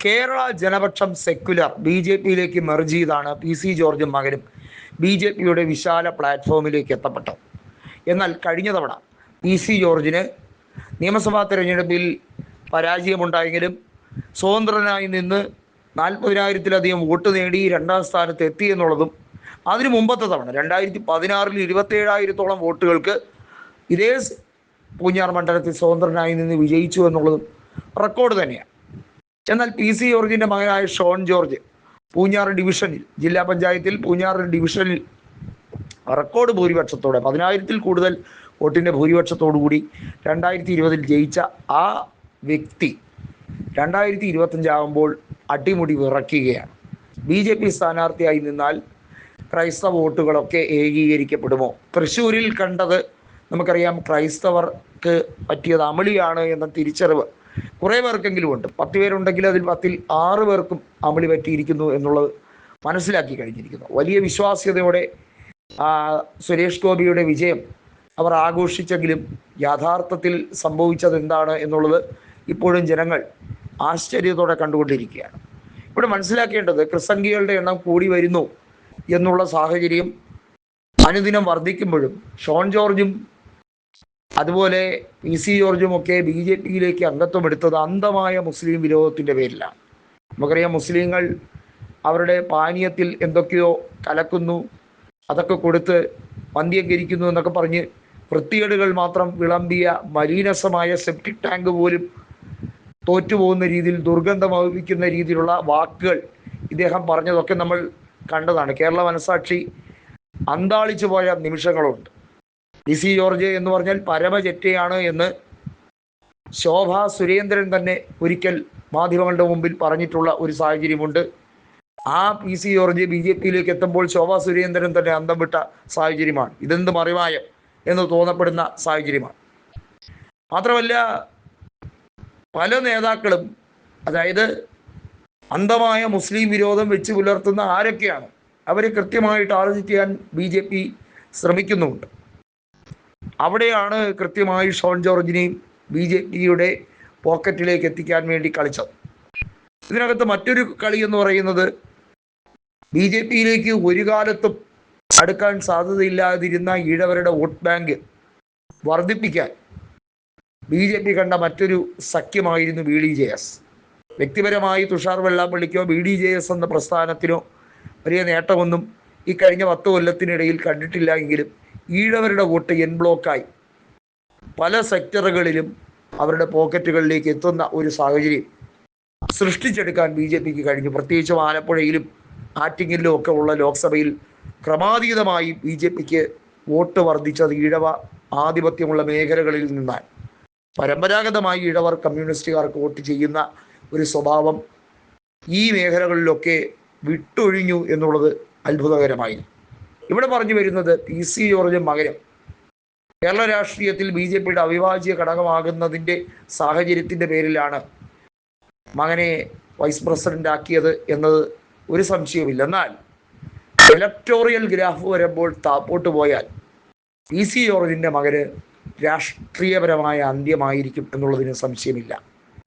Kerala Janapaksham secular BJPയിലേക്ക് merge ചെയ്താണ് PC ജോർജും മകനും BJPയുടെ വിശാല പ്ലാറ്റ്ഫോമിലേക്ക് എത്തപ്പെട്ടത്. എന്നാൽ കഴിഞ്ഞ തവണ PC ജോർജിന് നിയമസഭാ തെരഞ്ഞെടുപ്പിൽ പരാജയമുണ്ടായെങ്കിലും സ്വതന്ത്രനായി നിന്ന് 40,000-ലധികം വോട്ട് നേടി രണ്ടാം സ്ഥാനത്ത് എത്തി എന്നുള്ളതും, അതിനു മുമ്പത്തെ തവണ 2016 27,000-ഓളം വോട്ടുകൾക്ക് ഇതേ പൂഞ്ഞാർ മണ്ഡലത്തിൽ സ്വതന്ത്രനായി നിന്ന് വിജയിച്ചു എന്നുള്ളതും റെക്കോർഡ് തന്നെയാണ്. എന്നാൽ PC ജോർജിൻ്റെ മകനായ ഷോൺ ജോർജ് പൂഞ്ഞാർ ഡിവിഷനിൽ, ജില്ലാ പഞ്ചായത്തിൽ പൂഞ്ഞാർ ഡിവിഷനിൽ റെക്കോർഡ് ഭൂരിപക്ഷത്തോടെ 10,000-ൽ കൂടുതൽ വോട്ടിൻ്റെ ഭൂരിപക്ഷത്തോടുകൂടി 2020 ജയിച്ച ആ വ്യക്തി 2025 ആകുമ്പോൾ അടിമുടി വിറയ്ക്കുകയാണ്. BJP സ്ഥാനാർത്ഥിയായി നിന്നാൽ ക്രൈസ്തവ വോട്ടുകളൊക്കെ ഏകീകരിക്കപ്പെടുമോ? തൃശ്ശൂരിൽ കണ്ടത് നമുക്കറിയാം. ക്രൈസ്തവർക്ക് പറ്റിയത് അമളിയാണ് എന്ന തിരിച്ചറിവ് കുറേ പേർക്കെങ്കിലും ഉണ്ട്. 10 പേരുണ്ടെങ്കിൽ അതിൽ 10-ൽ 6 പേർക്കും അമളി പറ്റിയിരിക്കുന്നു എന്നുള്ളത് മനസ്സിലാക്കി കഴിഞ്ഞിരിക്കുന്നു. വലിയ വിശ്വാസ്യതയോടെ സുരേഷ് ഗോപിയുടെ വിജയം അവർ ആഘോഷിച്ചെങ്കിലും യാഥാർത്ഥ്യത്തിൽ സംഭവിച്ചത് എന്താണ് എന്നുള്ളത് ഇപ്പോഴും ജനങ്ങൾ ആശ്ചര്യത്തോടെ കണ്ടുകൊണ്ടിരിക്കുകയാണ്. ഇവിടെ മനസ്സിലാക്കേണ്ടത് ക്രിസംഖികളുടെ എണ്ണം കൂടി വരുന്നു എന്നുള്ള സാഹചര്യം അനുദിനം വർദ്ധിക്കുമ്പോഴും ഷോൺ ജോർജും അതുപോലെ PC ജോർജും ഒക്കെ BJPയിലേക്ക് അംഗത്വം എടുത്തത് അന്ധമായ മുസ്ലിം വിരോധത്തിൻ്റെ പേരിലാണ്. നമുക്കറിയാം, മുസ്ലിങ്ങൾ അവരുടെ പാനീയത്തിൽ എന്തൊക്കെയോ കലക്കുന്നു, അതൊക്കെ കൊടുത്ത് വന്ധ്യീകരിക്കുന്നു എന്നൊക്കെ പറഞ്ഞ് വൃത്തികേടുകൾ മാത്രം വിളമ്പിയ മലീനസമായ സെപ്റ്റിക് ടാങ്ക് പോലും തോറ്റുപോകുന്ന രീതിയിൽ, ദുർഗന്ധം വഹിക്കുന്ന രീതിയിലുള്ള വാക്കുകൾ ഇദ്ദേഹം പറഞ്ഞതൊക്കെ നമ്മൾ കണ്ടതാണ്. കേരള മനസാക്ഷി അന്താളിച്ചു പോയ നിമിഷങ്ങളുണ്ട്. PC ജോർജ് എന്ന് പറഞ്ഞാൽ പരമചെറ്റയാണ് എന്ന് ശോഭ സുരേന്ദ്രൻ തന്നെ ഒരിക്കൽ മാധ്യമങ്ങളുടെ മുമ്പിൽ പറഞ്ഞിട്ടുള്ള ഒരു സാഹചര്യമുണ്ട്. ആ PC ജോർജ് BJPയിലേക്ക് എത്തുമ്പോൾ ശോഭ സുരേന്ദ്രൻ തന്നെ അന്തം വിട്ട സാഹചര്യമാണ്. ഇതെന്ത് മറിമായം എന്ന് തോന്നപ്പെടുന്ന സാഹചര്യമാണ്. മാത്രമല്ല, പല നേതാക്കളും, അതായത് അന്ധമായ മുസ്ലിം വിരോധം വെച്ച് പുലർത്തുന്ന ആരൊക്കെയാണ്, അവരെ കൃത്യമായിട്ട് ടാർഗറ്റ് ചെയ്യാൻ BJP ശ്രമിക്കുന്നുമുണ്ട്. അവിടെയാണ് കൃത്യമായി ഷോൺ ജോർജിനെയും BJPയുടെ പോക്കറ്റിലേക്ക് എത്തിക്കാൻ വേണ്ടി കളിച്ചത്. ഇതിനകത്ത് മറ്റൊരു കളി എന്ന് പറയുന്നത്, BJPയിലേക്ക് ഒരു കാലത്തും അടുക്കാൻ സാധ്യതയില്ലാതിരുന്ന ഈഴവരുടെ വോട്ട് ബാങ്ക് വർദ്ധിപ്പിക്കാൻ BJP കണ്ട മറ്റൊരു സഖ്യമായിരുന്നു BDJS. വ്യക്തിപരമായി തുഷാർ വെള്ളാപ്പള്ളിക്കോ BDJS എന്ന പ്രസ്ഥാനത്തിനോ വലിയ നേട്ടമൊന്നും ഈ കഴിഞ്ഞ 10 കൊല്ലത്തിനിടയിൽ കണ്ടിട്ടില്ല എങ്കിലും ഈഴവരുടെ വോട്ട് എൻ ബ്ലോക്കായി പല സെക്ടറുകളിലും അവരുടെ പോക്കറ്റുകളിലേക്ക് എത്തുന്ന ഒരു സാഹചര്യം സൃഷ്ടിച്ചെടുക്കാൻ BJPക്ക് കഴിഞ്ഞു. പ്രത്യേകിച്ചും ആലപ്പുഴയിലും ആറ്റിങ്ങലിലും ഒക്കെ ഉള്ള ലോക്സഭയിൽ ക്രമാതീതമായി BJPക്ക് വോട്ട് വർദ്ധിച്ചത് ഈഴവ ആധിപത്യമുള്ള മേഖലകളിൽ നിന്നാണ്. പരമ്പരാഗതമായി ഈഴവർ കമ്മ്യൂണിസ്റ്റുകാർക്ക് വോട്ട് ചെയ്യുന്ന ഒരു സ്വഭാവം ഈ മേഖലകളിലൊക്കെ വിട്ടൊഴിഞ്ഞു എന്നുള്ളത് അത്ഭുതകരമായി. ഇവിടെ പറഞ്ഞു വരുന്നത്, PC ജോർജും മകനും കേരള രാഷ്ട്രീയത്തിൽ BJPയുടെ അവിഭാജ്യ ഘടകമാകുന്നതിൻ്റെ സാഹചര്യത്തിൻ്റെ പേരിലാണ് മകനെ വൈസ് പ്രസിഡന്റ് ആക്കിയത് എന്നത് ഒരു സംശയവുമില്ല. എന്നാൽ ഇലക്ടോറിയൽ ഗ്രാഫ് വരുമ്പോൾ താപ്പോട്ട് പോയാൽ PC ജോർജിൻ്റെ മകന് രാഷ്ട്രീയപരമായ അന്ത്യമായിരിക്കും എന്നുള്ളതിന് സംശയമില്ല.